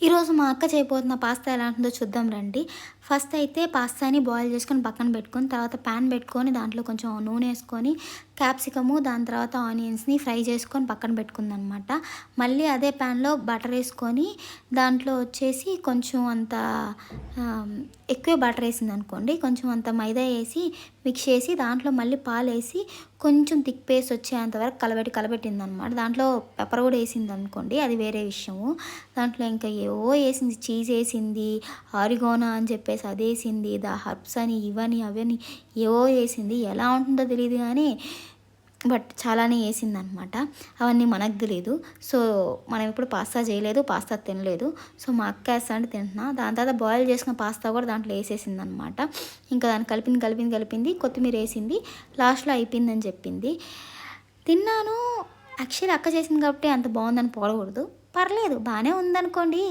ఈరోజు మా అక్క చేయబోతున్న పాస్తా ఎలా ఉంటుందో చూద్దాం రండి. ఫస్ట్ అయితే పాస్తాని బాయిల్ చేసుకొని పక్కన పెట్టుకొని, తర్వాత పాన్ పెట్టుకొని దాంట్లో కొంచెం నూనె వేసుకొని, క్యాప్సికము, దాని తర్వాత ఆనియన్స్‌ని ఫ్రై చేసుకొని పక్కన పెట్టుకుందనమాట. మళ్ళీ అదే పాన్‌లో బటర్ వేసుకొని, దాంట్లో వచ్చేసి కొంచెం అంత ఎక్కువే బటర్ వేసిందనుకోండి. కొంచెం అంత మైదా వేసి మిక్స్ చేసి, దాంట్లో మళ్ళీ పాలేసి కొంచెం థిక్ పేస్ట్ వచ్చేంత వరకు కలబెట్టిందనమాట. దాంట్లో పెప్పర్ కూడా వేసిందనుకోండి, అది వేరే విషయము. దాంట్లో ఇంకా ఏవో వేసింది, చీజ్ వేసింది, ఆరిగోనా అని చెప్పేసి అదేసింది, హర్బ్స్ అని ఇవని అవని ఏవో వేసింది. ఎలా ఉంటుందో తెలియదు కానీ బట్ చాలానే వేసిందనమాట. అవన్నీ మనకు తెలియదు. సో మనం ఇప్పుడు పాస్తా చేయలేదు, పాస్తా తినలేదు. సో మా అక్క వేస్తా అంటే తింటున్నా. దాని తర్వాత బాయిల్ చేసుకున్న పాస్తా కూడా దాంట్లో వేసేసిందనమాట. ఇంకా దాన్ని కలిపింది, కొత్తిమీర వేసింది, లాస్ట్లో అయిపోయిందని చెప్పింది. తిన్నాను. యాక్చువల్లీ అక్క చేసింది కాబట్టి అంత బాగుందని పోడకూడదు, పర్లేదు బాగానే ఉందనుకోండి.